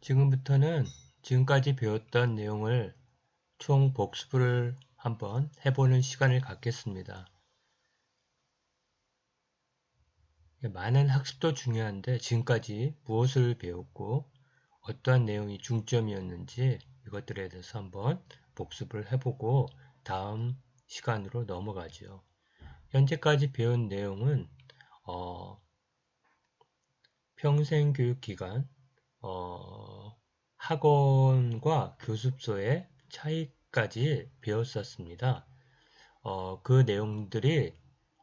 지금부터는 지금까지 배웠던 내용을 총 복습을 한번 해보는 시간을 갖겠습니다. 많은 학습도 중요한데 지금까지 무엇을 배웠고 어떠한 내용이 중점이었는지 이것들에 대해서 한번 복습을 해보고 다음 시간으로 넘어가죠. 현재까지 배운 내용은 평생교육기관 학원과 교습소의 차이까지 배웠었습니다. 그 내용들이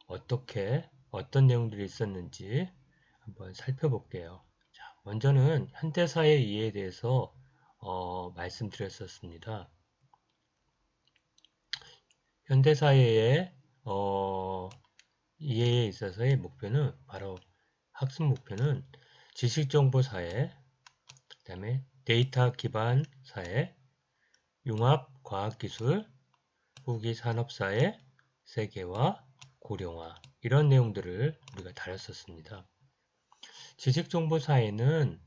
어떤 내용들이 있었는지 한번 살펴볼게요. 자, 먼저는 현대사회 이해에 대해서 말씀드렸었습니다. 현대사회의 이해에 있어서의 목표는 바로 학습 목표는 지식정보사회, 그 다음에 데이터 기반 사회, 융합 과학기술, 후기 산업사회, 세계화, 고령화 이런 내용들을 우리가 다뤘었습니다. 지식정보사회는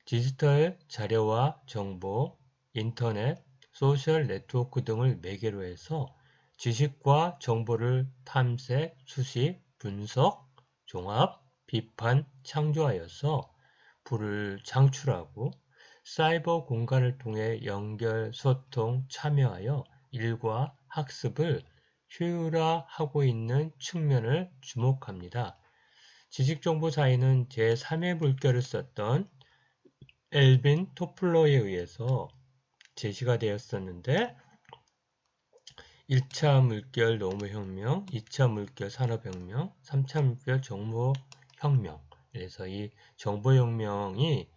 디지털 자료와 정보, 인터넷, 소셜 네트워크 등을 매개로 해서 지식과 정보를 탐색, 수집, 분석, 종합, 비판, 창조하여서 부를 창출하고 사이버 공간을 통해 연결, 소통, 참여하여 일과 학습을 효율화하고 있는 측면을 주목합니다. 지식정보사회는 제3의 물결을 썼던 엘빈 토플러에 의해서 제시가 되었었는데 1차 물결 노무혁명, 2차 물결 산업혁명, 3차 물결 정보혁명 그래서 이 정보혁명이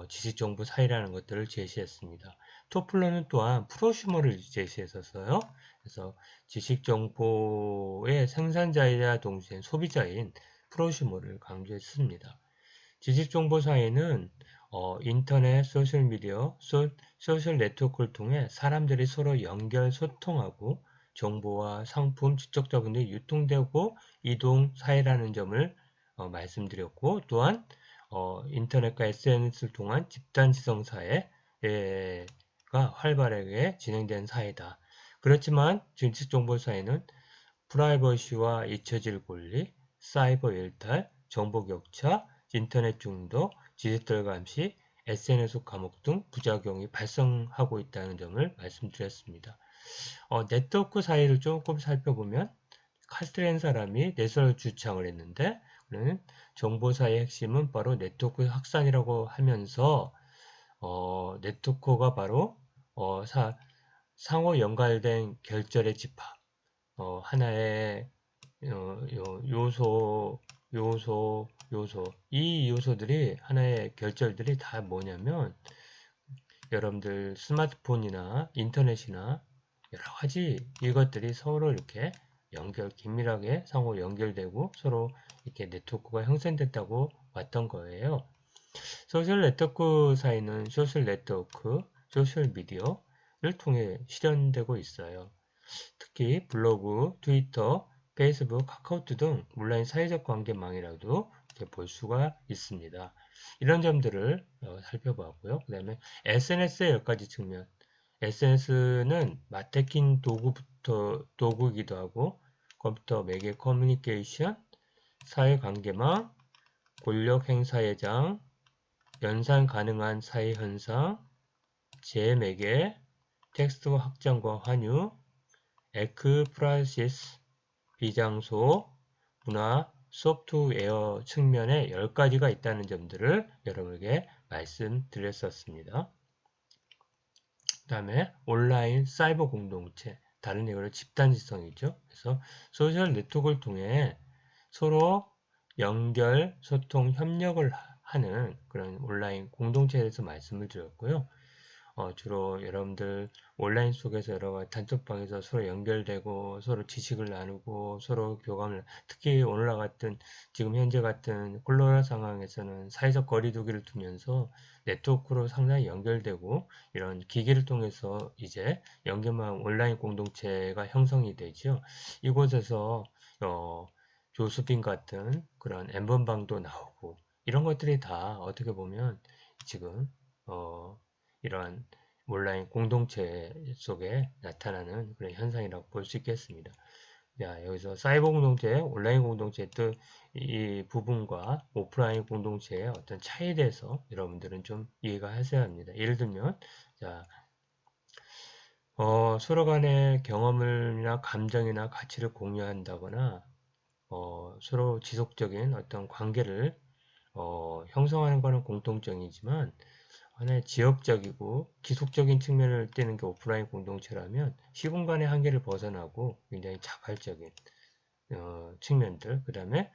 지식정보 사회라는 것들을 제시했습니다. 토플러는 또한 프로슈머를 제시했었어요. 그래서 지식정보의 생산자이자 동시에 소비자인 프로슈머를 강조했습니다. 지식정보 사회는 인터넷, 소셜미디어, 소셜 네트워크를 통해 사람들이 서로 연결, 소통하고 정보와 상품, 지적 자본이 유통되고 이동 사회라는 점을 말씀드렸고 또한 인터넷과 SNS를 통한 집단지성 사회가 활발하게 진행된 사회다. 그렇지만 지식정보 사회는 프라이버시와 잊혀질 권리, 사이버 일탈, 정보 격차, 인터넷 중독, 디지털 감시, SNS 감옥 등 부작용이 발생하고 있다는 점을 말씀드렸습니다. 네트워크 사이를 조금 살펴보면 카스트라는 사람이 내설 주창을 했는데 그는 정보사의 핵심은 바로 네트워크 확산이라고 하면서 네트워크가 바로 상호 연관된 결절의 집합 하나의 이 요소들이 하나의 결절들이 다 뭐냐면 여러분들 스마트폰이나 인터넷이나 여러 가지 이것들이 서로 이렇게 긴밀하게 상호 연결되고 서로 이렇게 네트워크가 형성됐다고 봤던 거예요. 소셜 네트워크 사이는 소셜 네트워크, 소셜 미디어를 통해 실현되고 있어요. 특히 블로그, 트위터, 페이스북, 카카오톡 등 온라인 사회적 관계망이라도 이렇게 볼 수가 있습니다. 이런 점들을 살펴봤고요. 그 다음에 SNS의 몇 가지 측면. SNS는 마케팅 도구이기도 하고 컴퓨터 매개 커뮤니케이션, 사회관계망, 권력 행사의 장, 연산 가능한 사회 현상, 재매개, 텍스트 확장과 환유, 에크프라시스, 비장소, 문화, 소프트웨어 측면에 10가지가 있다는 점들을 여러분에게 말씀드렸었습니다. 그 다음에 온라인 사이버 공동체, 다른 얘기로 집단지성이죠. 그래서 소셜 네트워크를 통해 서로 연결, 소통, 협력을 하는 그런 온라인 공동체에 대해서 말씀을 드렸고요. 주로 여러분들 온라인 속에서 여러 가지 단톡방에서 서로 연결되고 서로 지식을 나누고 서로 교감을 특히 오늘날 같은 지금 현재 같은 코로나 상황에서는 사회적 거리두기를 두면서 네트워크로 상당히 연결되고 이런 기기를 통해서 이제 연결망 온라인 공동체가 형성이 되죠. 이곳에서 조수빈 같은 그런 엠번방도 나오고 이런 것들이 다 어떻게 보면 지금 이러한 온라인 공동체 속에 나타나는 그런 현상이라고 볼 수 있겠습니다. 자, 여기서 사이버 공동체, 온라인 공동체 또 이 부분과 오프라인 공동체의 어떤 차이에 대해서 여러분들은 좀 이해가 하셔야 합니다. 예를 들면, 자, 서로 간의 경험이나 감정이나 가치를 공유한다거나, 서로 지속적인 어떤 관계를 형성하는 것은 공통점이지만, 하나의 지역적이고 기속적인 측면을 띠는 게 오프라인 공동체라면 시공간의 한계를 벗어나고 굉장히 자발적인 측면들, 그 다음에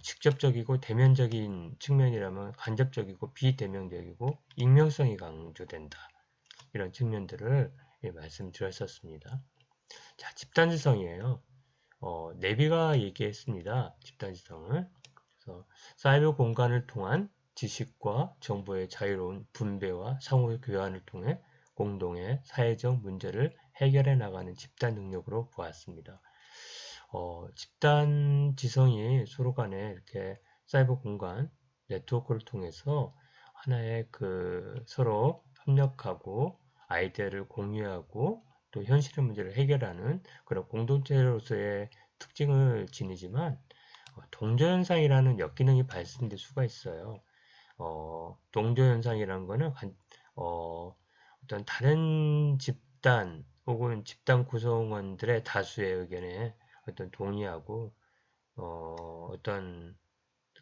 직접적이고 대면적인 측면이라면 간접적이고 비대면적이고 익명성이 강조된다. 이런 측면들을 말씀드렸었습니다. 자, 집단지성이에요. 네비가 얘기했습니다. 집단지성을. 그래서 사이버 공간을 통한 지식과 정보의 자유로운 분배와 상호 교환을 통해 공동의 사회적 문제를 해결해 나가는 집단 능력으로 보았습니다. 집단 지성이 서로 간에 이렇게 사이버 공간 네트워크를 통해서 하나의 그 서로 협력하고 아이디어를 공유하고 또 현실의 문제를 해결하는 그런 공동체로서의 특징을 지니지만 동조현상이라는 역기능이 발생될 수가 있어요. 동조현상이라는 거는 어떤 다른 집단 혹은 집단 구성원들의 다수의 의견에 어떤 동의하고 어떤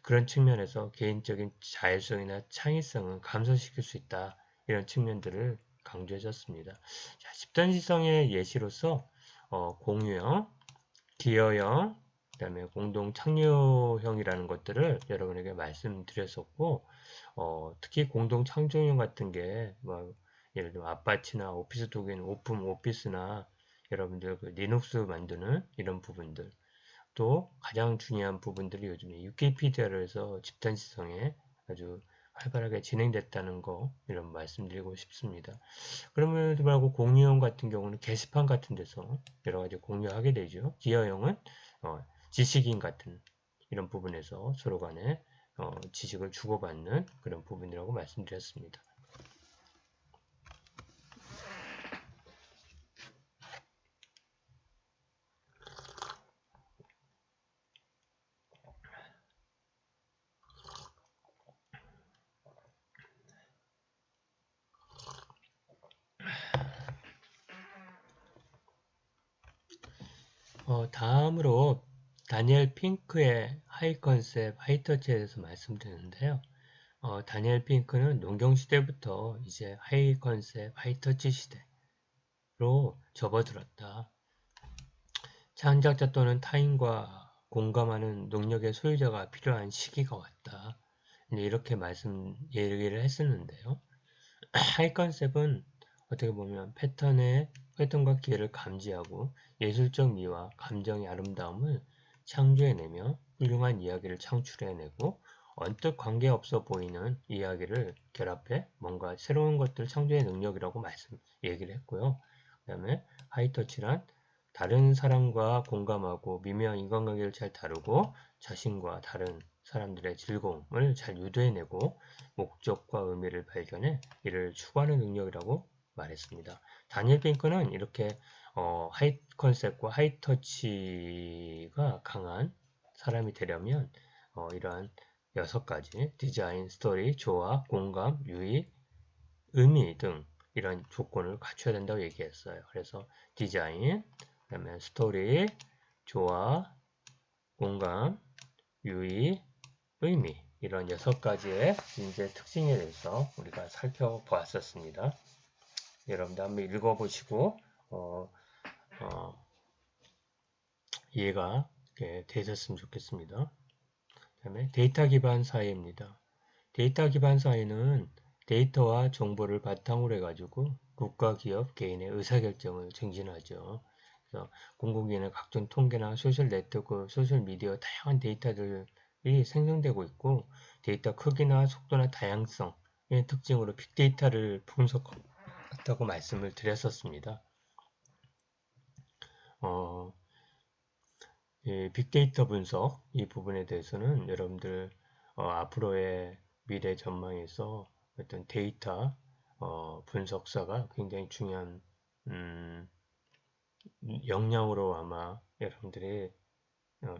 그런 측면에서 개인적인 자율성이나 창의성을 감소시킬 수 있다. 이런 측면들을 강조해줬습니다. 자, 집단지성의 예시로서 공유형, 기여형, 그 다음에 공동 창조형이라는 것들을 여러분에게 말씀드렸었고 특히 공동 창조형 같은 게 뭐 예를 들어 아파트나 오피스 독일 오픈 오피스나 여러분들 그 리눅스 만드는 이런 부분들 또 가장 중요한 부분들이 요즘에 위키피디아를 해서 집단지성에 아주 활발하게 진행됐다는 거 이런 말씀드리고 싶습니다. 그럼에도 불구하고 공유형 같은 경우는 게시판 같은 데서 여러 가지 공유하게 되죠. 기여형은 지식인 같은 이런 부분에서 서로 간에 지식을 주고받는 그런 부분이라고 말씀드렸습니다. 다음으로 다니엘 핑크의 하이 컨셉, 하이 터치에 대해서 말씀드리는데요. 다니엘 핑크는 농경 시대부터 이제 하이 컨셉, 하이 터치 시대로 접어들었다. 창작자 또는 타인과 공감하는 능력의 소유자가 필요한 시기가 왔다. 이렇게 얘기를 했었는데요. 하이 컨셉은 어떻게 보면 패턴과 기회를 감지하고 예술적 미와 감정의 아름다움을 창조해내며 훌륭한 이야기를 창출해내고 언뜻 관계없어 보이는 이야기를 결합해 뭔가 새로운 것들을 창조의 능력이라고 얘기를 했고요. 그 다음에 하이터치란 다른 사람과 공감하고 미묘한 인간관계를 잘 다루고 자신과 다른 사람들의 즐거움을 잘 유도해내고 목적과 의미를 발견해 이를 추구하는 능력이라고 말했습니다. 다니엘 핑크는 이렇게 하이 컨셉과 하이 터치가 강한 사람이 되려면 이러한 6가지 디자인, 스토리, 조화, 공감, 유의, 의미 등 이런 조건을 갖춰야 된다고 얘기했어요. 그래서 디자인, 그다음에 스토리, 조화, 공감, 유의, 의미 이런 6가지의 인재 특징에 대해서 우리가 살펴보았었습니다. 여러분들 한번 읽어보시고 이해가 되셨으면 좋겠습니다. 그 다음에 데이터 기반 사회입니다. 데이터 기반 사회는 데이터와 정보를 바탕으로 해가지고 국가, 기업, 개인의 의사결정을 증진하죠. 그래서 공공기관의 각종 통계나 소셜 네트워크, 소셜 미디어 다양한 데이터들이 생성되고 있고 데이터 크기나 속도나 다양성의 특징으로 빅데이터를 분석했다고 말씀을 드렸었습니다. 빅데이터 분석 이 부분에 대해서는 여러분들 앞으로의 미래 전망에서 어떤 데이터 분석사가 굉장히 중요한 역량으로 아마 여러분들이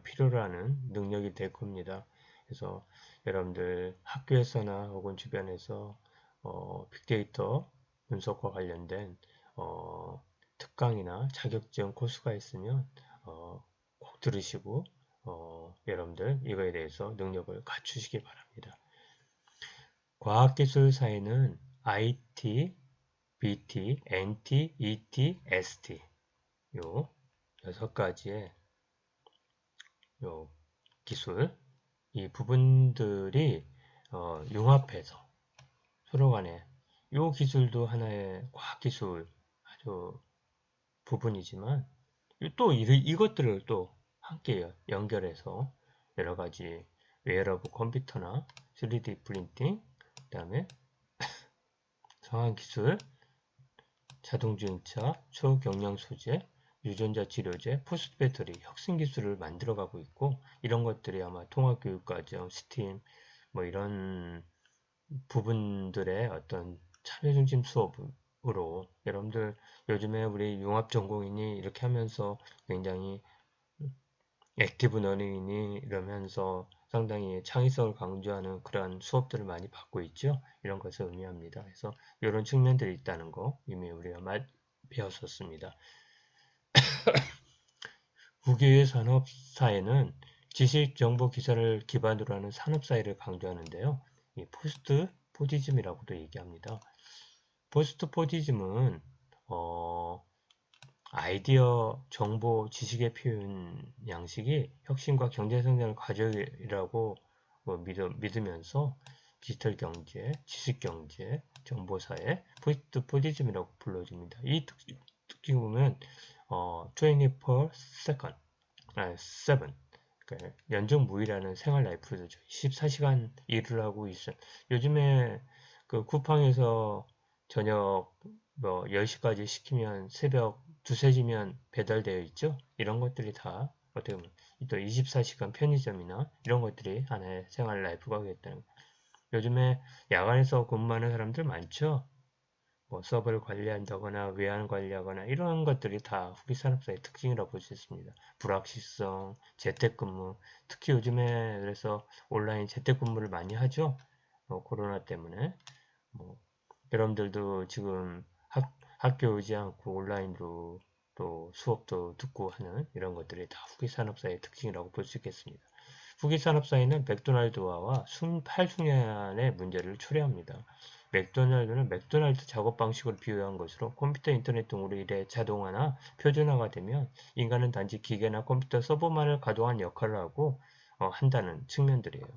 필요로 하는 능력이 될 겁니다. 그래서 여러분들 학교에서나 혹은 주변에서 빅데이터 분석과 관련된 특강이나 자격증 코스가 있으면 꼭 들으시고 여러분들 이거에 대해서 능력을 갖추시기 바랍니다. 과학기술 사회는 IT, BT, NT, ET, ST 요 6가지의 요 기술 이 부분들이 융합해서 서로 간에 요 기술도 하나의 과학기술 아주 부분이지만 또 이것들을 또 함께 연결해서 여러가지 웨어러블 컴퓨터나 3D 프린팅 그 다음에 성형기술 자동주행차 초경량 소재 유전자 치료제, 포스트 배터리, 혁신 기술을 만들어가고 있고 이런 것들이 아마 통합교육과정, 스팀 뭐 이런 부분들의 어떤 참여 중심 수업으로 여러분들 요즘에 우리 융합 전공이니 이렇게 하면서 굉장히 액티브 러닝이니 이러면서 상당히 창의성을 강조하는 그러한 수업들을 많이 받고 있죠. 이런 것을 의미합니다. 그래서 이런 측면들이 있다는 거 이미 우리가 배웠었습니다. 후기의 산업사회는 지식, 정보, 기사를 기반으로 하는 산업사회를 강조하는데요. 이 포스트 포지즘이라고도 얘기합니다. 포스트 포지즘은 아이디어, 정보, 지식의 표현 양식이 혁신과 경제 성장을 가져이라고 믿으면서 디지털 경제, 지식 경제, 정보사회, 포스트 포지즘이라고 불러집니다. 이 특징 보면 24 second, 7 그러니까 연중무휴라는 생활 라이프죠. 24시간 일을 하고 있어요. 요즘에 그 쿠팡에서 저녁 뭐 10시까지 시키면 새벽 2, 3시면 배달되어 있죠. 이런 것들이 다 어떻게 보면 또 24시간 편의점이나 이런 것들이 하나의 생활 라이프가 되겠다는 거예요. 요즘에 야간에서 근무하는 사람들 많죠. 뭐 서버를 관리한다거나 외환 관리하거나 이런 것들이 다 후기 산업사의 특징이라고 볼 수 있습니다. 불확실성, 재택근무, 특히 요즘에 그래서 온라인 재택근무를 많이 하죠. 코로나 때문에 여러분들도 지금 학교 오지 않고 온라인으로 또 수업도 듣고 하는 이런 것들이 다 후기 산업사의 특징이라고 볼 수 있겠습니다. 후기 산업사회는 맥도날드와 8숙년의 문제를 초래합니다. 맥도날드는 맥도날드 작업 방식을 비유한 것으로 컴퓨터, 인터넷 등으로 일의 자동화나 표준화가 되면 인간은 단지 기계나 컴퓨터 서버만을 가동한 역할을 하고 한다는 측면들이에요.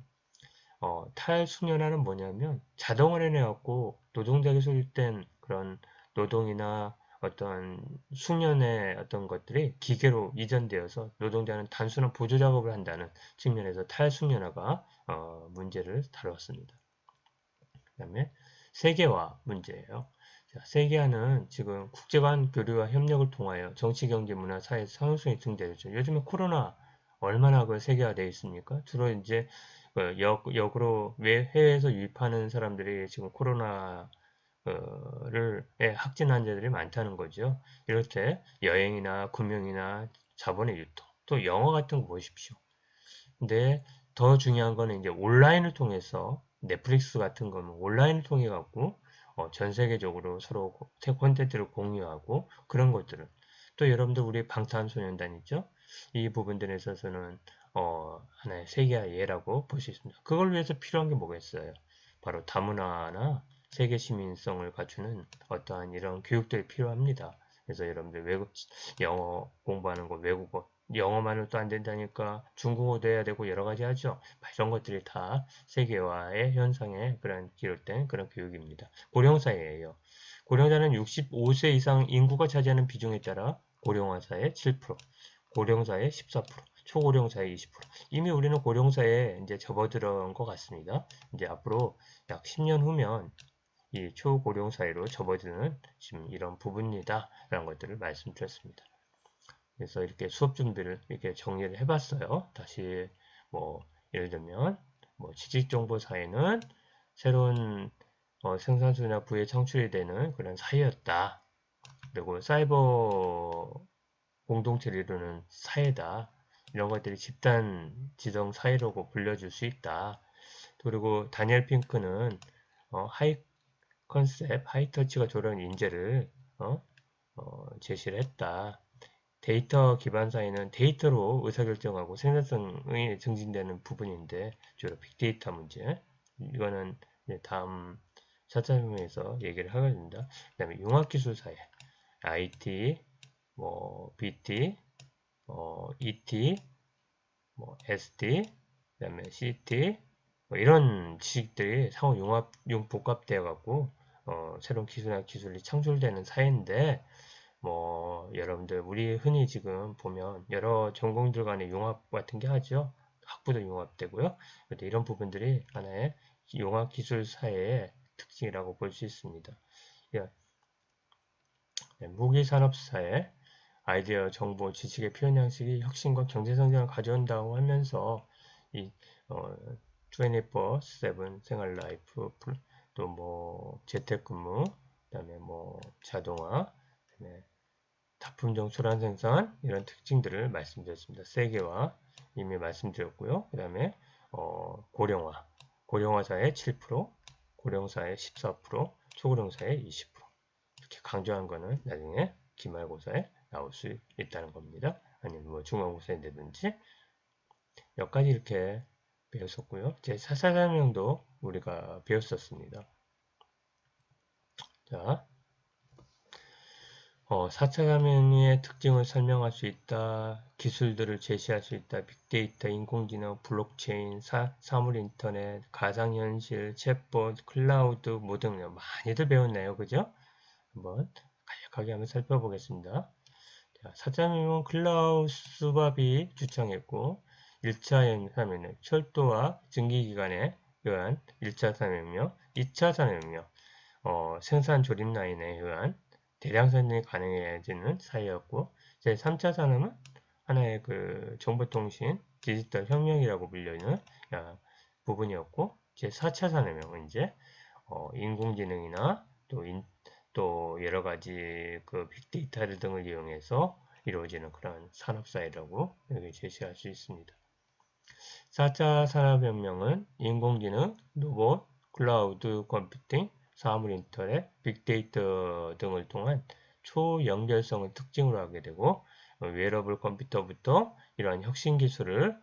탈숙련화는 뭐냐면 자동을 해내갖고 노동자에게 소집된 그런 노동이나 어떤 숙련의 어떤 것들이 기계로 이전되어서 노동자는 단순한 보조 작업을 한다는 측면에서 탈숙련화가 문제를 다뤘습니다. 그 다음에 세계화 문제예요. 자, 세계화는 지금 국제 간 교류와 협력을 통하여 정치, 경제, 문화, 사회 상호성이 증대되죠. 요즘에 코로나 얼마나 그 세계화되어 있습니까? 주로 이제 역으로 해외에서 유입하는 사람들이 지금 코로나를 확진 환자들이 많다는 거죠. 이럴 때 여행이나 금융이나 자본의 유통, 또 영어 같은 거 보십시오. 근데 더 중요한 거는 이제 온라인을 통해서 넷플릭스 같은 거는 온라인을 통해 갖고 전 세계적으로 서로 콘텐츠를 공유하고 그런 것들은 또 여러분들 우리 방탄소년단 있죠? 이 부분들에 있어서는 하나의 세계화 예라고 볼 수 있습니다. 그걸 위해서 필요한 게 뭐겠어요? 바로 다문화나 세계 시민성을 갖추는 어떠한 이런 교육들이 필요합니다. 그래서 여러분들 영어 공부하는 거 외국어 영어만으로 또 안 된다니까 중국어도 해야 되고 여러 가지 하죠. 이런 것들이 다 세계화의 현상에 그런 기록된 그런 교육입니다. 고령사회예요. 고령자는 65세 이상 인구가 차지하는 비중에 따라 고령화사의 7%, 고령사의 14%, 초고령사의 20%. 이미 우리는 고령사에 이제 접어들어온 것 같습니다. 이제 앞으로 약 10년 후면 이 초고령사회로 접어드는 지금 이런 부분이다. 라는 것들을 말씀드렸습니다. 그래서 이렇게 수업 준비를 이렇게 정리를 해봤어요. 다시 뭐 예를 들면 뭐 취직정보사회는 새로운 생산수나 부에 창출이 되는 그런 사회였다. 그리고 사이버 공동체를 이루는 사회다. 이런 것들이 집단 지정 사회라고 불려줄 수 있다. 그리고 다니엘 핑크는 하이 컨셉, 하이터치가 저런 인재를 제시를 했다. 데이터 기반 사회는 데이터로 의사결정하고 생산성이 증진되는 부분인데 주로 빅데이터 문제. 이거는 다음 4차 혁명에서 얘기를 하게 됩니다. 그 다음에 융합기술 사회, IT, 뭐 BT, ET, 뭐 SD, 그 다음에 CT, 뭐 이런 지식들이 상호 복합되어 갖고 새로운 기술이나 기술이 창출되는 사회인데 뭐 여러분들 우리 흔히 지금 보면 여러 전공들 간의 융합 같은 게 하죠. 학부도 융합되고요. 이런 부분들이 하나의 융합 기술 사회의 특징이라고 볼 수 있습니다. 무기 산업 사회, 아이디어, 정보, 지식의 표현 양식이 혁신과 경제 성장을 가져온다고 하면서 이 24/7 생활 라이프 또 뭐 재택근무, 그다음에 뭐 자동화, 그다음에 다품종 초란 생산 이런 특징들을 말씀드렸습니다. 세계화 이미 말씀드렸고요. 그다음에 고령화사의 7%, 고령사의 14%, 초고령사의 20%. 이렇게 강조한 거는 나중에 기말고사에 나올 수 있다는 겁니다. 아니면 뭐 중간고사에 내든지 여기까지 이렇게 배웠었고요. 제 4차 혁명도 우리가 배웠었습니다. 자, 4차 혁명의 특징을 설명할 수 있다. 기술들을 제시할 수 있다. 빅데이터, 인공지능, 블록체인, 사물 인터넷, 가상현실, 챗봇, 클라우드 뭐 등 많이들 배웠네요. 그죠? 한번 간략하게 한번 살펴보겠습니다. 4차 혁명은 클라우스 bab이 주창했고 1차 산업혁명, 철도와 증기기관에 의한 1차 산업혁명, 2차 산업혁명, 생산 조립 라인에 의한 대량 생산이 가능해지는 사회였고 제3차 산업은 하나의 그 정보통신 디지털 혁명이라고 불리는 부분이었고 제4차 산업혁명은 이제 인공지능이나 또 여러 가지 그 빅데이터 등을 이용해서 이루어지는 그런 산업사회라고 여기 제시할 수 있습니다. 4차 산업혁명은 인공지능, 로봇, 클라우드 컴퓨팅, 사물 인터넷, 빅데이터 등을 통한 초연결성을 특징으로 하게 되고 웨어러블 컴퓨터부터 이러한 혁신 기술을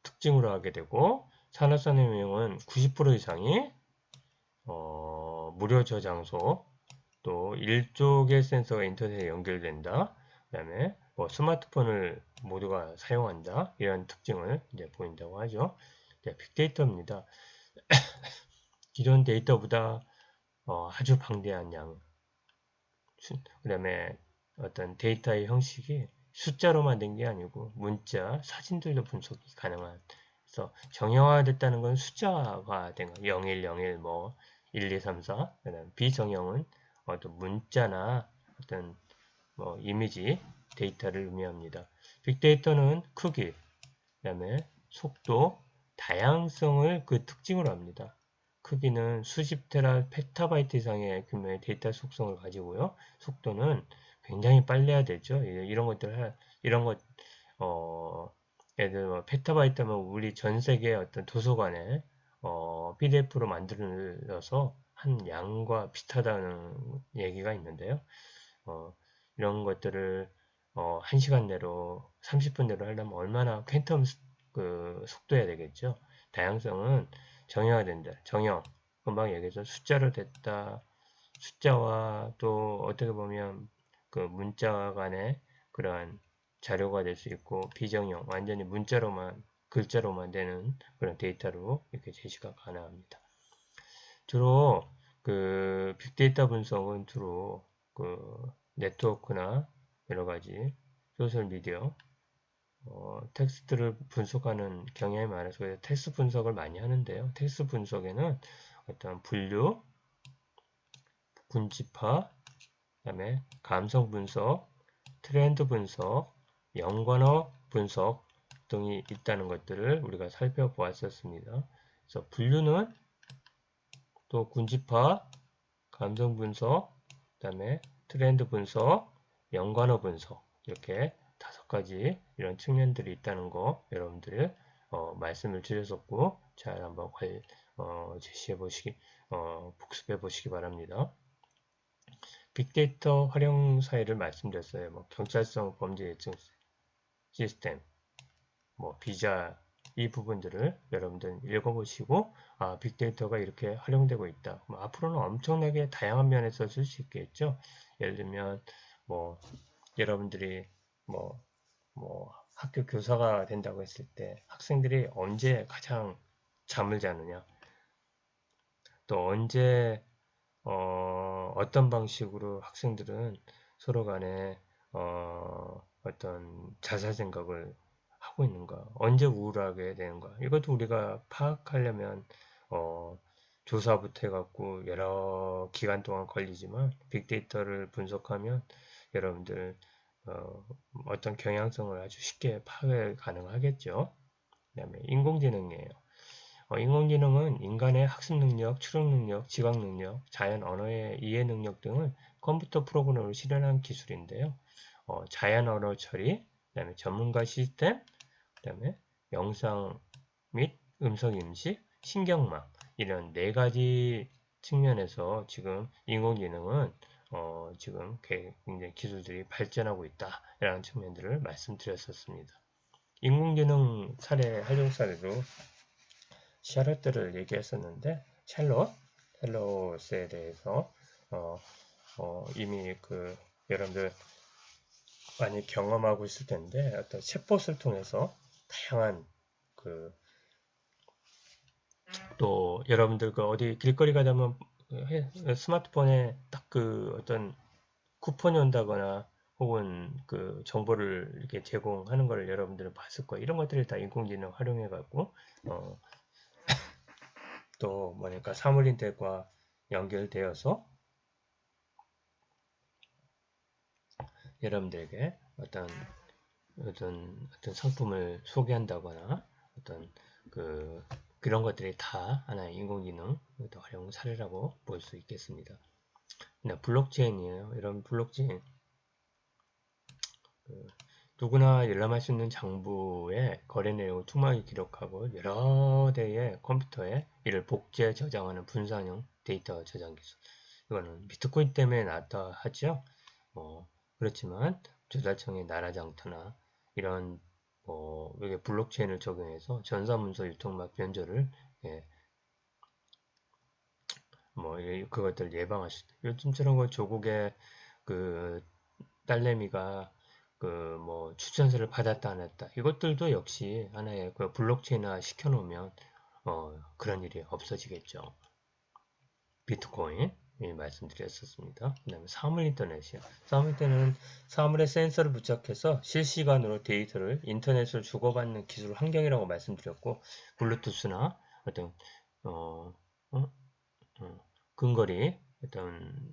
특징으로 하게 되고 산업산업혁명은 90% 이상이 무료 저장소 또 1조 센서가 인터넷에 연결된다. 그 다음에 뭐 스마트폰을 모두가 사용한다. 이런 특징을 이제 보인다고 하죠. 빅데이터입니다. 기존 데이터보다 아주 방대한 양. 그 다음에 어떤 데이터의 형식이 숫자로만 된 게 아니고 문자, 사진들도 분석이 가능한. 그래서 정형화됐다는 건 숫자화된 거. 0101 뭐 1, 2, 3, 4. 그다음 비정형은 어떤 문자나 어떤 뭐 이미지 데이터를 의미합니다. 빅데이터는 크기, 그다음에 속도, 다양성을 그 특징으로 합니다. 크기는 수십 테라 페타바이트 이상의 규모의 데이터 속성을 가지고요. 속도는 굉장히 빨리 해야 되죠. 이런 것들 이런 것 예를 들어 페타바이트면 우리 전 세계 어떤 도서관에 PDF로 만들어서 한 양과 비슷하다는 얘기가 있는데요. 이런 것들을 1시간 내로 30분 내로 하려면 얼마나 퀀텀 속도해야 되겠죠. 다양성은 정형화된다. 정형. 금방 얘기해서 숫자로 됐다. 숫자와 또 어떻게 보면 그 문자 간의 그러한 자료가 될 수 있고 비정형 완전히 문자로만 글자로만 되는 그런 데이터로 이렇게 제시가 가능합니다. 주로 그 빅데이터 분석은 주로 그 네트워크나 여러 가지 소셜 미디어 텍스트를 분석하는 경향이 많아서 텍스트 분석을 많이 하는데요. 텍스트 분석에는 어떤 분류, 군집화, 그다음에 감성 분석, 트렌드 분석, 연관어 분석 등이 있다는 것들을 우리가 살펴보았었습니다. 그래서 분류는 또 군집화, 감성 분석, 그 다음에 트렌드 분석, 연관어 분석 이렇게 5가지 이런 측면들이 있다는 거 여러분들 말씀을 드렸었고 잘 한번 제시해 보시기 복습해 보시기 바랍니다. 빅데이터 활용 사례를 말씀드렸어요. 뭐 경찰성 범죄 예측 시스템, 뭐 비자 이 부분들을 여러분들 읽어보시고 빅데이터가 이렇게 활용되고 있다. 앞으로는 엄청나게 다양한 면에서 쓸 수 있겠죠. 예를 들면 뭐 여러분들이 뭐 학교 교사가 된다고 했을 때 학생들이 언제 가장 잠을 자느냐, 또 언제 어떤 방식으로 학생들은 서로 간에 어떤 자살 생각을 하고 있는가, 언제 우울하게 되는가, 이것도 우리가 파악하려면 조사부터 해갖고 여러 기간 동안 걸리지만 빅데이터를 분석하면 여러분들 어떤 경향성을 아주 쉽게 파악 가능하겠죠. 그 다음에 인공지능이에요. 인공지능은 인간의 학습 능력, 추론 능력, 지각 능력, 자연 언어의 이해 능력 등을 컴퓨터 프로그램으로 실현한 기술인데요. 자연 언어 처리, 그다음에 전문가 시스템, 그다음에 영상 및 음성 인식, 신경망 이런 4가지 측면에서 지금 인공지능은 지금 굉장히 기술들이 발전하고 있다라는 측면들을 말씀드렸었습니다. 인공지능 사례, 활용 사례로 샤롯들을 얘기했었는데 샬롯에 대해서 이미 여러분들 많이 경험하고 있을 텐데 어떤 챗봇을 통해서 다양한 또 여러분들 어디 길거리 가다면 스마트폰에 딱 어떤 쿠폰이 온다거나 혹은 정보를 이렇게 제공하는 걸 여러분들은 봤을 거예요. 이런 것들을 다 인공지능 활용해 갖고 또 뭐랄까 사물인터넷과 연결되어서 여러분들에게 어떤 상품을 소개한다거나 어떤 그런 것들이 다 하나의 인공지능 활용 사례라고 볼 수 있겠습니다. 블록체인이에요. 이런 블록체인 누구나 열람할 수 있는 장부의 거래 내용을 투명하게 기록하고 여러 대의 컴퓨터에 이를 복제 저장하는 분산형 데이터 저장 기술. 이거는 비트코인 때문에 나왔다 하죠. 그렇지만 조달청의 나라장터나 이런 여기 블록체인을 적용해서 전사문서 유통막 변조를 그것들 예방할 수 있다. 요즘처럼 조국의 딸내미가 추천서를 받았다 안 했다. 이것들도 역시 하나의 블록체인화 시켜놓으면 그런 일이 없어지겠죠. 비트코인 말씀드렸었습니다. 그 다음에 사물인터넷이요. 사물인터넷은 사물에 센서를 부착해서 실시간으로 데이터를 인터넷으로 주고받는 기술 환경이라고 말씀드렸고 블루투스나 어떤 근거리 어떤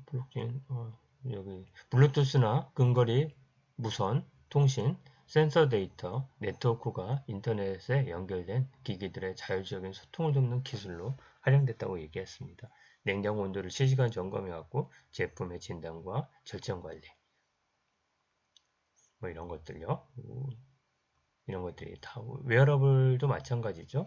블록체인 여기 블루투스나 근거리 무선 통신 센서 데이터 네트워크가 인터넷에 연결된 기기들의 자율적인 소통을 돕는 기술로 활용됐다고 얘기했습니다. 냉장고 온도를 실시간 점검해 갖고 제품의 진단과 절전 관리 이런 것들요. 이런 것들이 다 웨어러블도 마찬가지죠.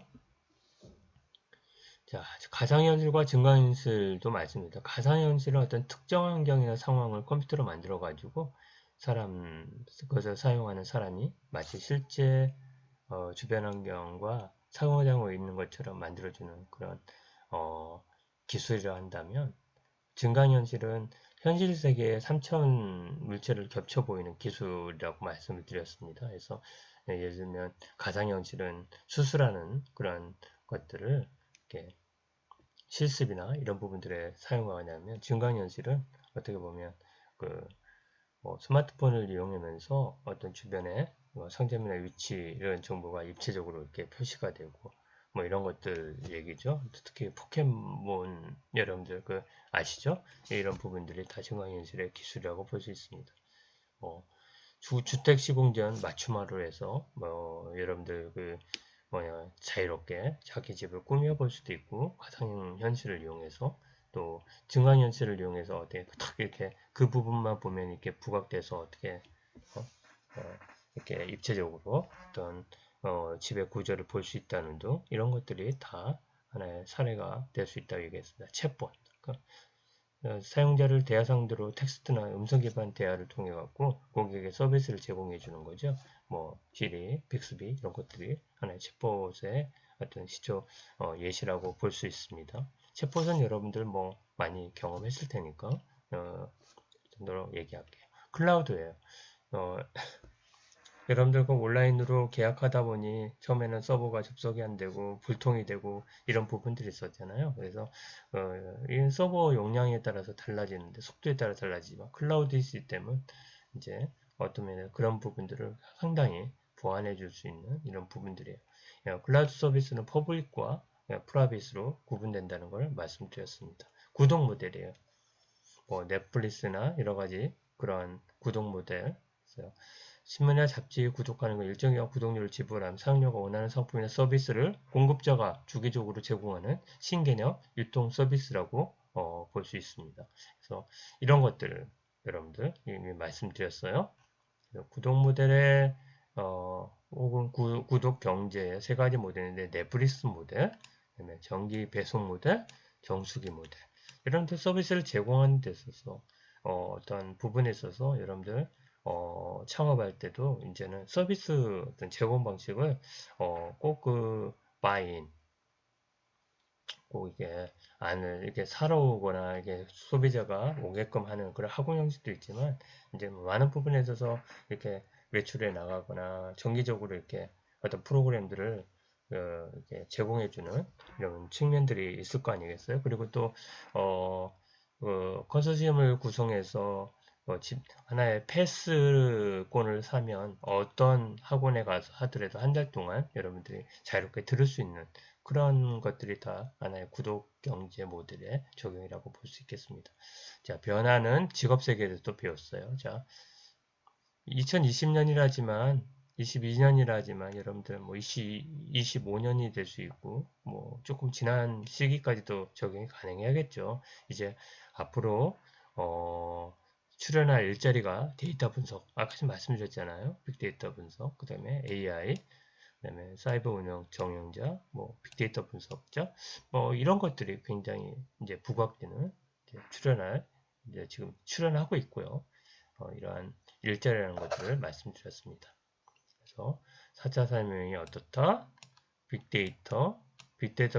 자, 가상현실과 증강현실도 맞습니다. 가상현실은 어떤 특정 환경이나 상황을 컴퓨터로 만들어 가지고 그것을 사용하는 사람이 마치 실제 주변 환경과 상호작용하고 있는 것처럼 만들어주는 그런 기술이라 한다면 증강현실은 현실 세계의 3차원 물체를 겹쳐 보이는 기술이라고 말씀을 드렸습니다. 그래서 예를 들면 가상현실은 수술하는 그런 것들을 이렇게 실습이나 이런 부분들에 사용하냐면 증강현실은 어떻게 보면 스마트폰을 이용하면서 어떤 주변에 상점이나 위치 이런 정보가 입체적으로 이렇게 표시가 되고 뭐 이런 것들 얘기죠. 특히 포켓몬 여러분들 아시죠? 이런 부분들이 다 증강현실의 기술이라고 볼 수 있습니다. 주택 시공전 맞춤화로 해서 여러분들 자유롭게 자기 집을 꾸며볼 수도 있고, 가상현실을 이용해서 또 증강현실을 이용해서 어떻게 딱 이렇게 그 부분만 보면 이렇게 부각돼서 어떻게 이렇게 입체적으로 어떤 집의 구조를 볼 수 있다는 등 이런 것들이 다 하나의 사례가 될 수 있다고 얘기했습니다. 챗봇. 사용자를 대화 상대로 텍스트나 음성 기반 대화를 통해 갖고 고객에게 서비스를 제공해 주는 거죠. 뭐 시리, 빅스비 이런 것들이 하나의 챗봇의 어떤 시초 예시라고 볼 수 있습니다. 챗봇은 여러분들 뭐 많이 경험했을 테니까 정도로 얘기할게요. 클라우드예요. 여러분들과 온라인으로 계약하다 보니 처음에는 서버가 접속이 안 되고 불통이 되고 이런 부분들이 있었잖아요. 그래서 이 서버 용량에 따라서 달라지는데 속도에 따라 달라지지만 클라우드 시스템은 이제 어떤 면에 그런 부분들을 상당히 보완해 줄 수 있는 이런 부분들이에요. 클라우드 서비스는 퍼블릭과 프라이빗으로 구분된다는 걸 말씀드렸습니다. 구독 모델이에요. 뭐 넷플릭스나 여러 가지 그런 구독 모델. 신문이나 잡지에 구독하는 건 일정 기간 구독료를 지불하면 사용료가 원하는 상품이나 서비스를 공급자가 주기적으로 제공하는 신개념 유통 서비스라고 볼 수 있습니다. 그래서 이런 것들을 여러분들 이미 말씀드렸어요. 구독 모델의 혹은 구독 경제의 세 가지 모델인데 넷플릭스 모델, 그다음에 정기 배송 모델, 정수기 모델 이런 서비스를 제공하는 데 있어서 어떤 부분에 있어서 여러분들 창업할 때도 이제는 서비스 어떤 제공 방식을 꼭 바인 꼭 이게 안을 이렇게 사러 오거나 이게 소비자가 오게끔 하는 그런 학원 형식도 있지만 이제 많은 부분에 있어서 이렇게 외출해 나가거나 정기적으로 이렇게 어떤 프로그램들을 이렇게 제공해주는 이런 측면들이 있을 거 아니겠어요? 그리고 또 컨소시엄을 구성해서 하나의 패스권을 사면 어떤 학원에 가서 하더라도 한 달 동안 여러분들이 자유롭게 들을 수 있는 그런 것들이 다 하나의 구독 경제 모델의 적용이라고 볼 수 있겠습니다. 자, 변화는 직업 세계에서도 배웠어요. 자, 2020년이라지만 22년이라지만 여러분들 뭐 25년이 될 수 있고 뭐 조금 지난 시기까지도 적용이 가능해야겠죠. 이제 앞으로 출연할 일자리가 데이터 분석, 아까 좀 말씀드렸잖아요. 빅데이터 분석, 그 다음에 AI, 그 다음에 사이버 운영 경영자, 뭐 빅데이터 분석자, 뭐 이런 것들이 굉장히 이제 부각되는 출연할 이제 지금 출연하고 있고요. 이러한 일자리라는 것들을 말씀드렸습니다. 그래서 4차 산업혁명이 어떻다? 빅데이터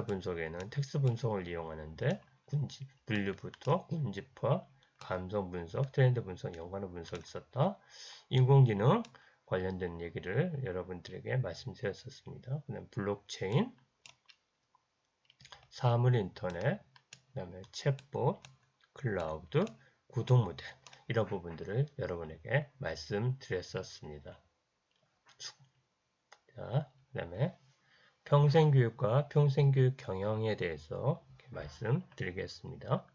분석에는 텍스트 분석을 이용하는데 분류부터 군집화, 감성 분석, 트렌드 분석, 연관어 분석이 있었다. 인공지능 관련된 얘기를 여러분들에게 말씀드렸었습니다. 그다음 블록체인, 사물 인터넷, 그다음에 챗봇, 클라우드, 구독 모델 이런 부분들을 여러분에게 말씀드렸었습니다. 자, 그다음에 평생교육과 평생교육 경영에 대해서 말씀드리겠습니다.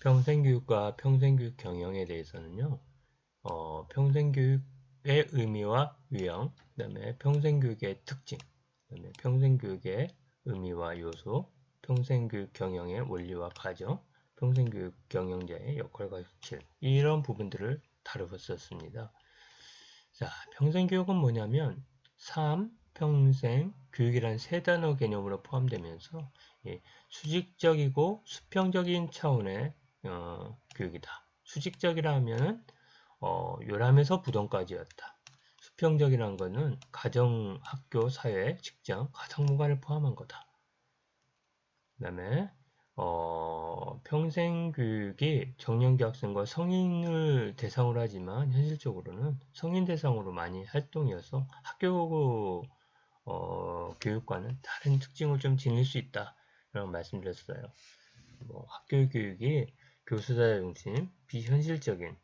평생교육과 평생교육 경영에 대해서는요, 평생교육의 의미와 유형, 그 다음에 평생교육의 특징, 그 다음에 평생교육의 의미와 요소, 평생교육 경영의 원리와 과정, 평생교육 경영자의 역할과 실질, 이런 부분들을 다루었었습니다. 자, 평생교육은 뭐냐면 삶, 평생, 교육이란 세 단어 개념으로 포함되면서 수직적이고 수평적인 차원의 교육이다. 수직적이라 하면은 요람에서 부동까지였다. 수평적이라는 것은 가정, 학교, 사회, 직장, 가상문화를 포함한 거다. 그 다음에 평생교육이 정년기 학생과 성인을 대상으로 하지만 현실적으로는 성인 대상으로 많이 활동이어서 학교 교육과는 다른 특징을 좀 지닐 수 있다 라고 말씀드렸어요. 학교 교육이 교수자 중심, 비현실적인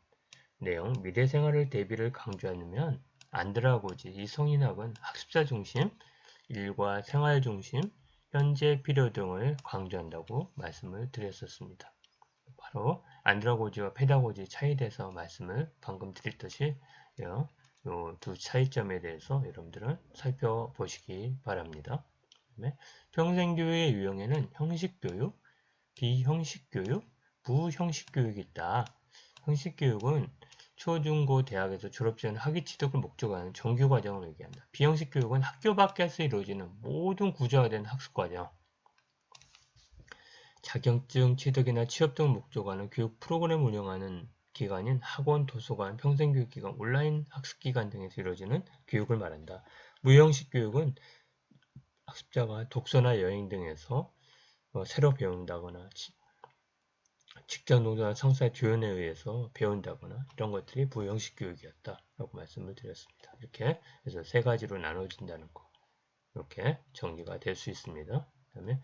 내용, 미래 생활을 대비를 강조하면 안드라고지 이 성인학은 학습자 중심, 일과 생활 중심, 현재 필요 등을 강조한다고 말씀을 드렸었습니다. 바로 안드라고지와 페다고지 차이에 대해서 말씀을 방금 드렸듯이 이 두 차이점에 대해서 여러분들은 살펴보시기 바랍니다. 평생교육의 유형에는 형식교육, 비형식교육, 부형식교육이 있다. 형식교육은 초, 중, 고, 대학에서 졸업 전 학위 취득을 목적으로 하는 정규 과정을 얘기한다. 비형식 교육은 학교 밖에서 이루어지는 모든 구조화된 학습 과정, 자격증 취득이나 취업 등을 목적으로 하는 교육 프로그램을 운영하는 기관인 학원, 도서관, 평생교육기관, 온라인 학습기관 등에서 이루어지는 교육을 말한다. 무형식 교육은 학습자가 독서나 여행 등에서 새로 배운다거나 직장 동사나 상사의 조언에 의해서 배운다거나 이런 것들이 부형식 교육이었다라고 말씀을 드렸습니다. 이렇게 해서 세 가지로 나눠진다는 거 이렇게 정리가 될 수 있습니다. 그다음에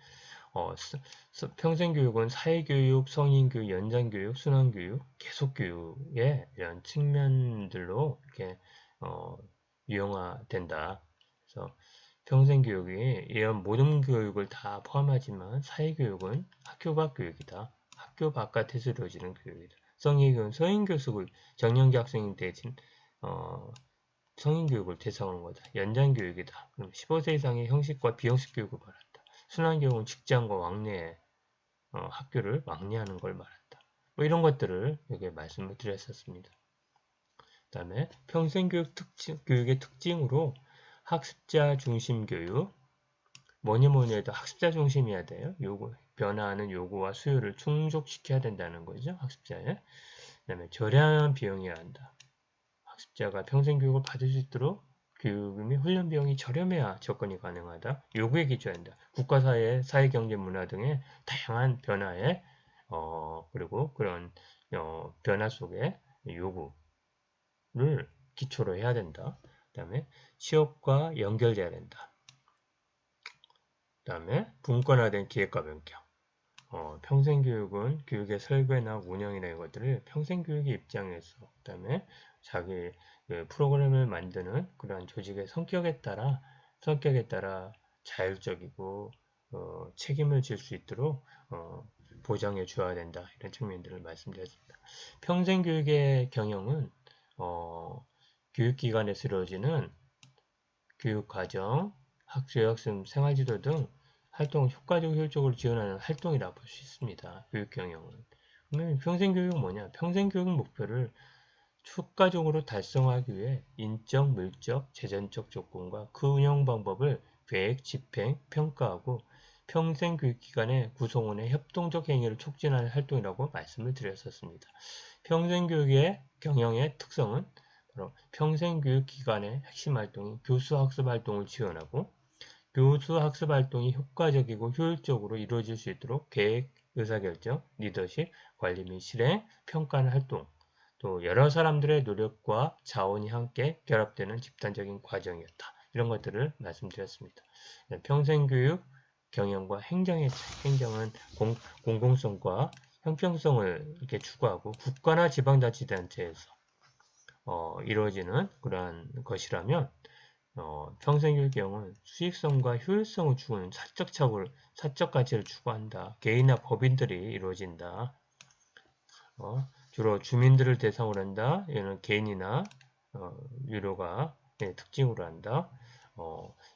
평생교육은 사회교육, 성인교육, 연장교육, 순환교육, 계속교육의 이런 측면들로 이렇게 유형화된다. 그래서 평생교육이 이런 모든 교육을 다 포함하지만 사회교육은 학교 밖 교육이다. 학교 바깥에서 이루어지는 교육이다. 성인교육은 성인교육을 정년기 학생이 대신 성인교육을 대상으로 한 거다. 연장교육이다. 그럼 15세 이상의 형식과 비형식 교육을 말한다. 순환교육은 직장과 왕래 학교를 왕래하는 걸 말한다. 뭐 이런 것들을 여기 말씀을 드렸었습니다. 그 다음에 평생교육의 특징으로 학습자 중심 교육, 뭐니 해도 학습자 중심이어야 돼요. 변화하는 요구와 수요를 충족시켜야 된다는 거죠. 학습자에. 그 다음에 저렴한 비용이어야 한다. 학습자가 평생교육을 받을 수 있도록 교육 및 훈련 비용이 저렴해야 접근이 가능하다. 요구에 기초한다. 국가사회, 사회경제, 문화 등의 다양한 변화에 그리고 그런 변화 속에 요구를 기초로 해야 된다. 그 다음에 취업과 연결돼야 된다. 그 다음에 분권화된 기획과 변경. 평생교육은 교육의 설계나 운영이나 이런 것들을 평생교육의 입장에서 그 다음에 자기 프로그램을 만드는 그러한 조직의 성격에 따라 자율적이고 책임을 질 수 있도록 보장해 줘야 된다 이런 측면들을 말씀드렸습니다. 평생교육의 경영은 교육기관에서 이루어지는 교육과정, 학생 생활지도 등 활동을 효과적으로 효율적으로 지원하는 활동이라고 볼 수 있습니다. 교육경영은. 그러면 평생교육은 뭐냐? 평생교육 목표를 효과적으로 달성하기 위해 인적, 물적, 재정적 조건과 그 운영 방법을 계획, 집행, 평가하고 평생교육기관의 구성원의 협동적 행위를 촉진하는 활동이라고 말씀을 드렸었습니다. 평생교육의 경영의 특성은 바로 평생교육기관의 핵심 활동인 교수학습 활동을 지원하고 교수 학습 활동이 효과적이고 효율적으로 이루어질 수 있도록 계획, 의사결정, 리더십, 관리 및 실행, 평가하는 활동, 또 여러 사람들의 노력과 자원이 함께 결합되는 집단적인 과정이었다. 이런 것들을 말씀드렸습니다. 평생교육 경영과 행정의 차이. 행정은 공공성과 형평성을 이렇게 추구하고 국가나 지방자치단체에서 이루어지는 그러한 것이라면 평생교육 경영은 수익성과 효율성을 추구하는 사적 가치를 추구한다. 개인이나 법인들이 이루어진다. 주로 주민들을 대상으로 한다. 얘는 개인이나 유료가 특징으로 한다.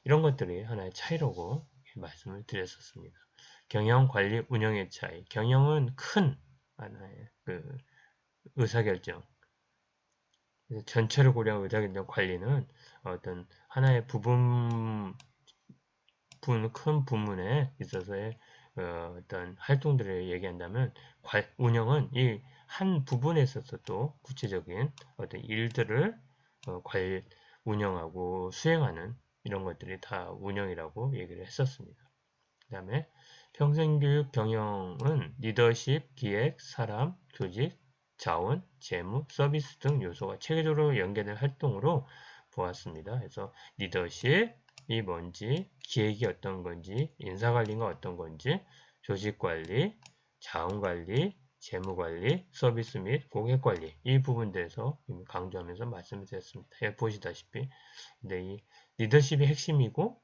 이런 것들이 하나의 차이라고 말씀을 드렸었습니다. 경영, 관리, 운영의 차이. 경영은 큰 하나의 그 의사결정, 전체를 고려한 의사결정. 관리는 어떤 하나의 큰 부문에 있어서의 어떤 활동들을 얘기한다면, 운영은 이 한 부분에 있어서도 구체적인 어떤 일들을 운영하고 수행하는 이런 것들이 다 운영이라고 얘기를 했었습니다. 그 다음에 평생교육 경영은 리더십, 기획, 사람, 조직, 자원, 재무, 서비스 등 요소가 체계적으로 연계된 활동으로 보았습니다. 그래서 리더십이 뭔지, 기획이 어떤 건지, 인사관리가 어떤 건지, 조직관리, 자원관리, 재무관리, 서비스 및 고객관리, 이 부분들에서 강조하면서 말씀을 드렸습니다. 여기 보시다시피 근데 이 리더십이 핵심이고,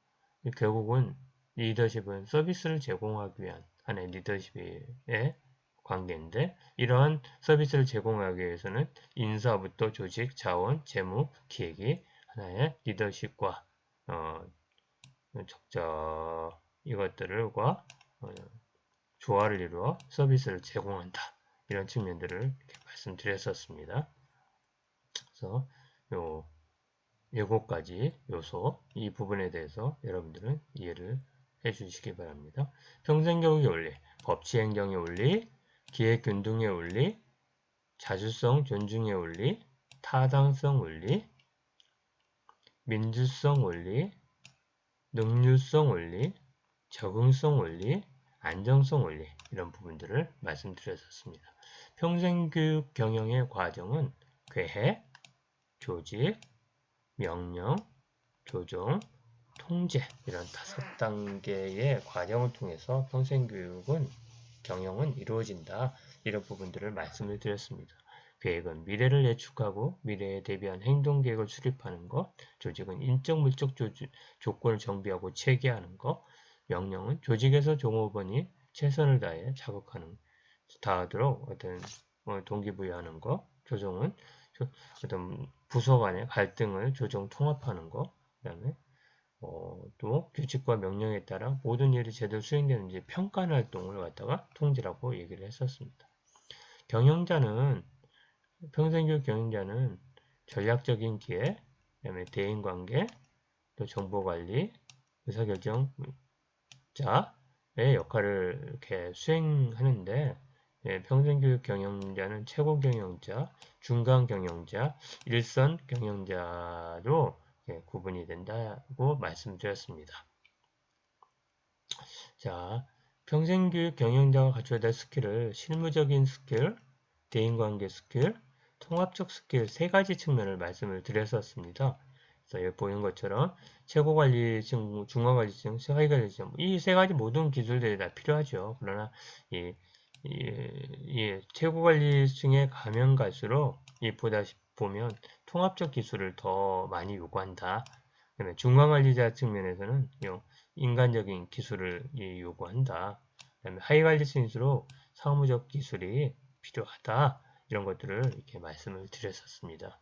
결국은 리더십은 서비스를 제공하기 위한 하나의 리더십의 관계인데, 이러한 서비스를 제공하기 위해서는 인사부터 조직, 자원, 재무, 기획이 하나의 리더십과 적절 이것들과 조화를 이루어 서비스를 제공한다. 이런 측면들을 이렇게 말씀드렸었습니다. 그래서 요 7가지 요소, 이 부분에 대해서 여러분들은 이해를 해주시기 바랍니다. 평생교육의 원리, 법치행정의 원리, 기획균등의 원리, 자주성 존중의 원리, 타당성 원리, 민주성 원리, 능률성 원리, 적응성 원리, 안정성 원리, 이런 부분들을 말씀드렸었습니다. 평생교육 경영의 과정은 계획, 조직, 명령, 조정, 통제, 이런 5단계의 과정을 통해서 평생교육은 경영은 이루어진다. 이런 부분들을 말씀을 드렸습니다. 계획은 미래를 예측하고 미래에 대비한 행동계획을 수립하는 것, 조직은 인적 물적 조건을 정비하고 체계하는 것, 명령은 조직에서 종업원이 최선을 다해 다하도록 어떤 동기부여하는 것, 조정은 어떤 부서 간의 갈등을 조정 통합하는 것, 그 다음에 또 규칙과 명령에 따라 모든 일이 제대로 수행되는지 평가하는 활동을 갖다가 통제라고 얘기를 했었습니다. 평생교육 경영자는 전략적인 기획, 그다음에 대인관계, 또 정보관리, 의사결정자의 역할을 이렇게 수행하는데, 평생교육 경영자는 최고 경영자, 중간 경영자, 일선 경영자로 구분이 된다고 말씀드렸습니다. 자, 평생교육 경영자가 갖춰야 될 스킬을 실무적인 스킬, 대인관계 스킬, 통합적 스킬 3가지 측면을 말씀을 드렸었습니다. 그래서 여기 보이는 것처럼 최고관리층, 중간관리층, 하위관리층, 이 3가지 모든 기술들이 다 필요하죠. 그러나 이 최고관리층에 가면 갈수록 보면 통합적 기술을 더 많이 요구한다. 그다음에 중간관리자 측면에서는 인간적인 기술을 요구한다. 그다음에 하위관리층일수록 사무적 기술이 필요하다. 이런 것들을 이렇게 말씀을 드렸었습니다.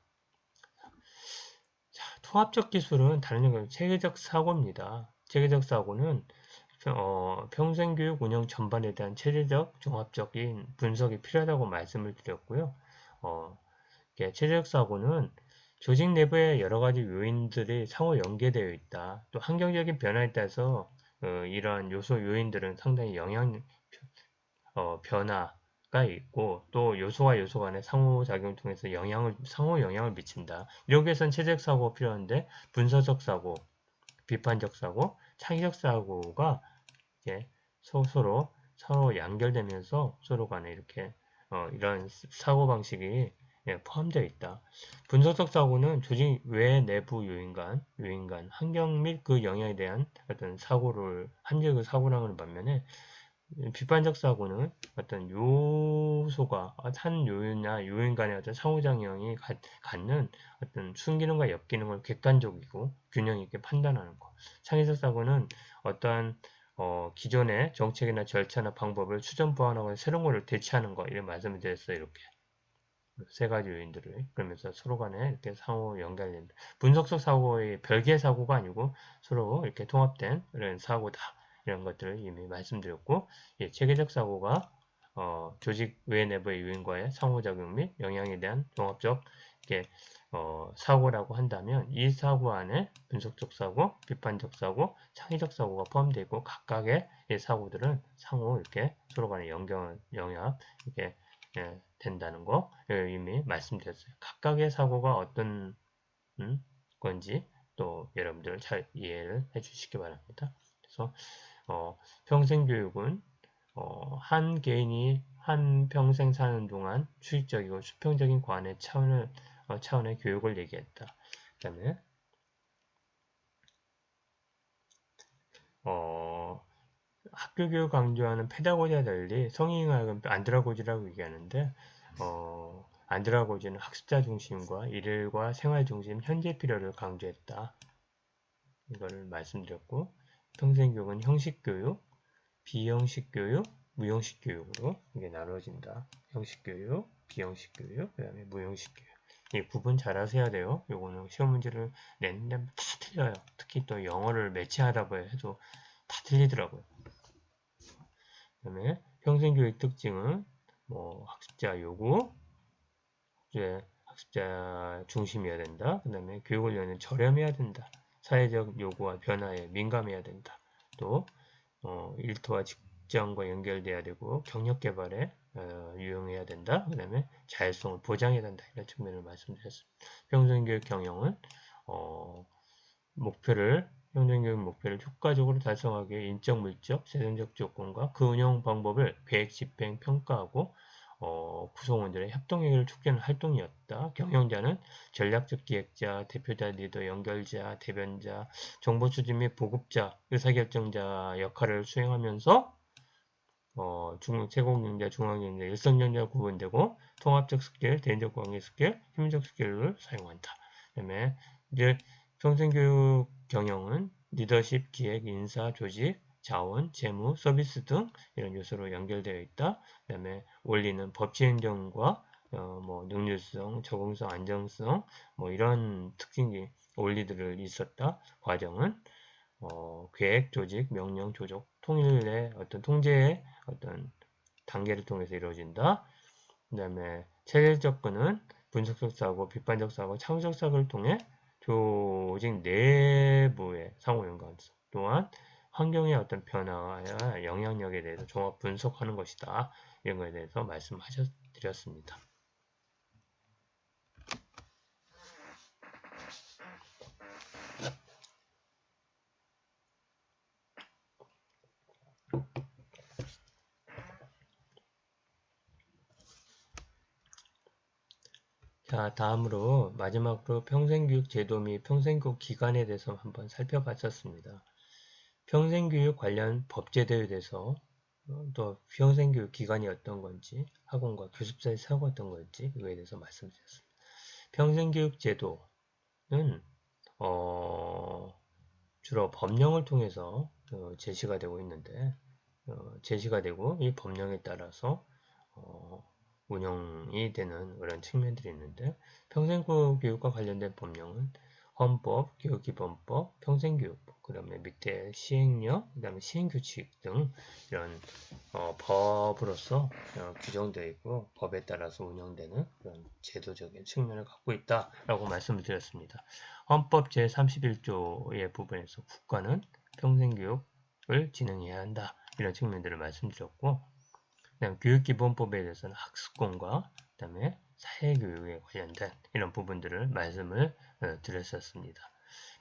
자, 통합적 기술은 다른 얘기로 체계적 사고입니다. 체계적 사고는 평생교육 운영 전반에 대한 체계적, 종합적인 분석이 필요하다고 말씀을 드렸고요. 체계적 사고는 조직 내부의 여러 가지 요인들이 상호 연계되어 있다. 또 환경적인 변화에 따라서 이러한 요소 요인들은 상당히 변화가 있고, 또 요소와 요소 간의 상호작용을 통해서 상호 영향을 미친다. 이런 게선 체계적 사고가 필요한데, 분서적 사고, 비판적 사고, 창의적 사고가 서로 연결되면서 서로 간에 이렇게 이런 사고 방식이 포함되어 있다. 분석적 사고는 조직 외 내부 요인 간 환경 및 그 영향에 대한 어떤 사고를 합리적 사고랑은 반면에 비판적 사고는 어떤 요소가 한 요인이나 요인 간의 어떤 상호작용이 갖는 어떤 순기능과 역기능을 객관적이고 균형 있게 판단하는 것. 창의적 사고는 어떠한 기존의 정책이나 절차나 방법을 수정 보완하고 새로운 것을 대체하는 것 이런 말씀을 드렸어요. 이렇게 세 가지 요인들을 그러면서 서로 간에 이렇게 상호 연결된다. 분석적 사고의 별개의 사고가 아니고 서로 이렇게 통합된 이런 사고다. 이런 것들을 이미 말씀드렸고 체계적 사고가 조직 외 내부의 요인과의 상호작용 및 영향에 대한 종합적 이렇게 사고라고 한다면 이 사고 안에 분석적 사고, 비판적 사고, 창의적 사고가 포함되어 있고 각각의 이 사고들은 상호 이렇게 서로 간의 영향 이렇게 된다는 거 이미 말씀드렸어요. 각각의 사고가 어떤 건지 또 여러분들 잘 이해를 해주시기 바랍니다. 그래서 평생교육은 한 개인이 한 평생 사는 동안 수익적이고 수평적인 관의 차원의 교육을 얘기했다. 그 다음에 학교 교육 강조하는 페다고지와 달리 성인학은 안드라고지라고 얘기하는데 안드라고지는 학습자 중심과 일과 생활 중심 현재 필요를 강조했다. 이거를 말씀드렸고 평생교육은 형식교육, 비형식교육, 무형식교육으로 이게 나눠진다. 형식교육, 비형식교육, 그 다음에 무형식교육. 이 구분 잘 하셔야 돼요. 요거는 시험 문제를 냈는데 다 틀려요. 특히 또 영어를 매치하다고 해도 다 틀리더라고요. 그 다음에 평생교육 특징은 학습자 요구, 학습자 중심이어야 된다. 그 다음에 교육을 위한 저렴해야 된다. 사회적 요구와 변화에 민감해야 된다. 또 일터와 직장과 연결돼야 되고 경력 개발에 유용해야 된다. 그 다음에 자율성을 보장해야 된다. 이런 측면을 말씀드렸습니다. 평생교육 경영은 평생교육 목표를 효과적으로 달성하기 위해 인적, 물적, 재정적 조건과 그 운영 방법을 계획, 집행, 평가하고 구성원들의 협동력을 촉진하는 활동이었다. 경영자는 전략적 기획자, 대표자, 리더, 연결자, 대변자, 정보 수집 및 보급자, 의사결정자 역할을 수행하면서 제공경자, 중앙경자, 일선경자 구분되고 통합적 스킬, 대인적 관계 스킬, 힘적 스킬을 사용한다. 그 다음에 이제 평생교육 경영은 리더십, 기획, 인사, 조직, 자원, 재무, 서비스 등 이런 요소로 연결되어 있다. 그 다음에 원리는 법치행정과 능률성, 적응성, 안정성 이런 특징이 원리들을 있었다. 과정은 계획, 조직, 명령, 조직, 통일의 어떤 통제의 어떤 단계를 통해서 이루어진다. 그 다음에 체계 접근은 분석적 사고, 비판적 사고, 창의적 사고를 통해 조직 내부의 상호 연관성 또한 환경의 어떤 변화와 영향력에 대해서 종합 분석하는 것이다. 이런 것에 대해서 말씀드렸습니다. 자, 다음으로 마지막으로 평생교육 제도 및 평생교육 기관에 대해서 한번 살펴봤었습니다. 평생교육 관련 법제도에 대해서 또 평생교육 기관이 어떤 건지 학원과 교습사의 사고가 어떤 건지 이거에 대해서 말씀드렸습니다. 평생교육 제도는 주로 법령을 통해서 제시가 되고 있는데 제시가 되고 이 법령에 따라서 운영이 되는 그런 측면들이 있는데 평생교육과 관련된 법령은 헌법, 교육기본법, 평생교육법, 그 다음에 밑에 시행령, 그 다음에 시행규칙 등 이런 법으로서 규정되어 있고 법에 따라서 운영되는 그런 제도적인 측면을 갖고 있다라고 말씀을 드렸습니다. 헌법 제31조의 부분에서 국가는 평생교육을 진행해야 한다. 이런 측면들을 말씀드렸고 그다음 교육기본법에 대해서는 학습권과 그다음에 사회교육에 관련된 이런 부분들을 말씀을 드렸었습니다.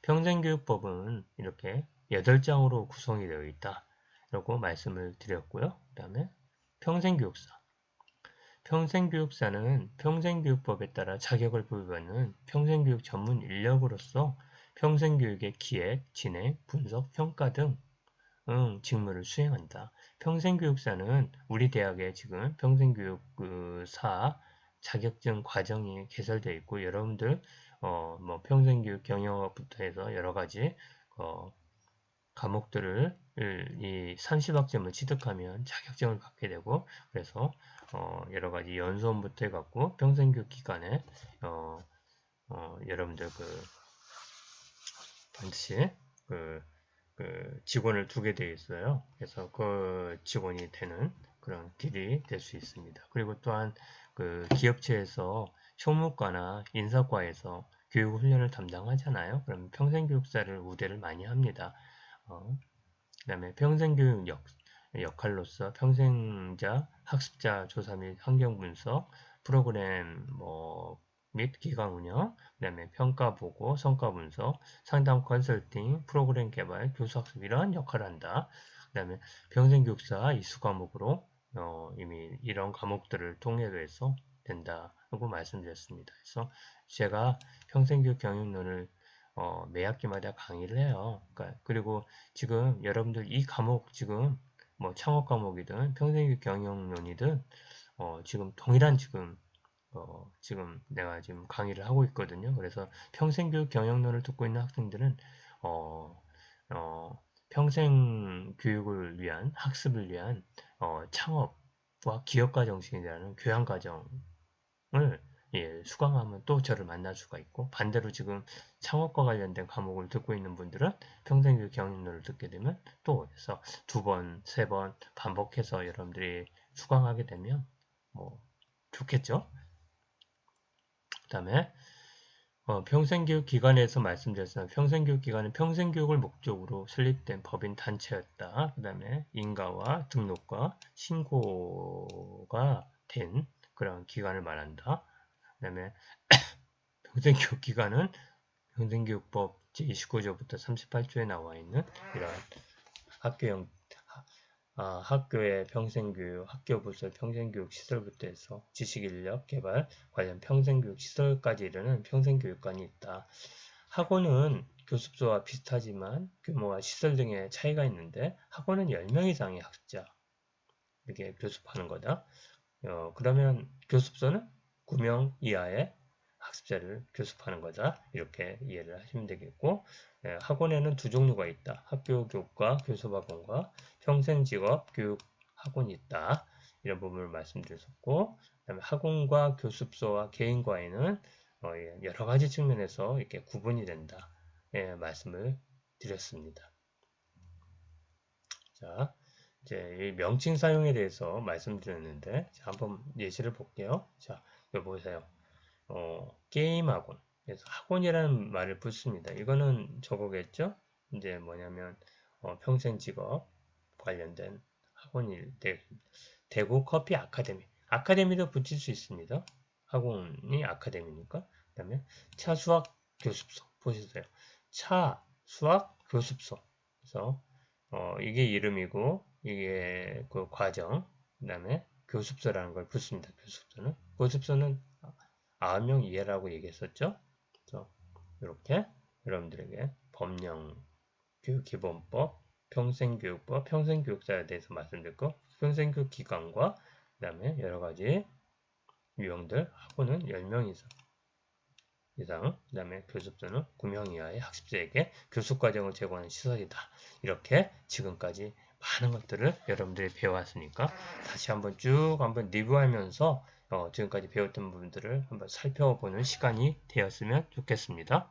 평생교육법은 이렇게 8장으로 구성이 되어 있다. 라고 말씀을 드렸고요. 그 다음에 평생교육사. 평생교육사는 평생교육법에 따라 자격을 부여받는 평생교육 전문 인력으로서 평생교육의 기획, 진행, 분석, 평가 등 직무를 수행한다. 평생교육사는 우리 대학에 지금 평생교육사 자격증 과정이 개설되어 있고 여러분들 뭐 평생교육 경영학부터 해서 여러 가지 과목들을 이 30학점을 취득하면 자격증을 받게 되고 그래서 여러 가지 연수원부터 해갖고 평생교육 기간에 여러분들 반드시 직원을 두게 되어 있어요. 그래서 그 직원이 되는 그런 길이 될 수 있습니다. 그리고 또한 그 기업체에서 총무과나 인사과에서 교육 훈련을 담당하잖아요. 그러면 평생교육사를 우대를 많이 합니다. 그 다음에 평생교육 역할로서 평생자, 학습자 조사 및 환경 분석, 프로그램 및 기관 운영, 그 다음에 평가 보고, 성과 분석, 상담 컨설팅, 프로그램 개발, 교수 학습 이런 역할을 한다. 그 다음에 평생교육사 이수 과목으로 이미 이런 과목들을 통해서 해서 된다고 말씀드렸습니다. 그래서 제가 평생교육 경영론을 매 학기마다 강의를 해요. 그러니까 그리고 지금 여러분들 이 과목 지금 뭐 창업 과목이든 평생교육 경영론이든 지금 동일한 지금 내가 지금 강의를 하고 있거든요. 그래서 평생교육 경영론을 듣고 있는 학생들은 평생 교육을 위한 학습을 위한 창업과 기업가 정신이라는 교양 과정을 수강하면 또 저를 만날 수가 있고 반대로 지금 창업과 관련된 과목을 듣고 있는 분들은 평생교육 경영론을 듣게 되면 또 그래서 2번, 3번 반복해서 여러분들이 수강하게 되면 뭐 좋겠죠. 그 다음에 평생교육 기관에서 말씀드렸습니다. 평생교육 기관은 평생교육을 목적으로 설립된 법인 단체였다. 그 다음에 인가와 등록과 신고가 된 그런 기관을 말한다. 그 다음에 평생교육기관은 평생교육법 제29조부터 38조에 나와 있는 이런 학교의 평생교육, 학교부설 평생교육 시설부터 해서 지식인력 개발, 관련 평생교육 시설까지 이르는 평생교육관이 있다. 학원은 교습소와 비슷하지만 규모와 시설 등의 차이가 있는데 학원은 10명 이상의 학습자 이렇게 교습하는 거다. 그러면 교습소는 9명 이하의 학습자를 교습하는 거다. 이렇게 이해를 하시면 되겠고 학원에는 두 종류가 있다. 학교교육과 교섭학원과 평생직업교육학원이 있다. 이런 부분을 말씀드렸었고 그다음에 학원과 교습소와 개인과에는 여러 가지 측면에서 이렇게 구분이 된다. 말씀을 드렸습니다. 자, 이제 이 명칭 사용에 대해서 말씀드렸는데 자, 한번 예시를 볼게요. 자, 여기 보세요. 게임학원. 그래서 학원이라는 말을 붙습니다. 이거는 저거겠죠? 이제 뭐냐면 평생 직업 관련된 학원일 때 대구 커피 아카데미. 아카데미도 붙일 수 있습니다. 학원이 아카데미니까. 그 다음에 차 수학 교습소. 보시세요. 차 수학 교습소. 그래서 이게 이름이고 이게 그 과정. 그 다음에 교습소라는 걸 붙습니다. 교습소는 9명 이하라고 얘기했었죠. 그래서 이렇게 여러분들에게 법령, 교육기본법, 평생교육법, 평생교육사에 대해서 말씀드렸고 평생교육 기관과 그 다음에 여러가지 유형들 학원은 10명 이상 그 다음에 교습소는 9명 이하의 학습자에게 교습과정을 제공하는 시설이다. 이렇게 지금까지 많은 것들을 여러분들이 배워왔으니까 다시 한번 쭉 한번 리뷰하면서 지금까지 배웠던 부분들을 한번 살펴보는 시간이 되었으면 좋겠습니다.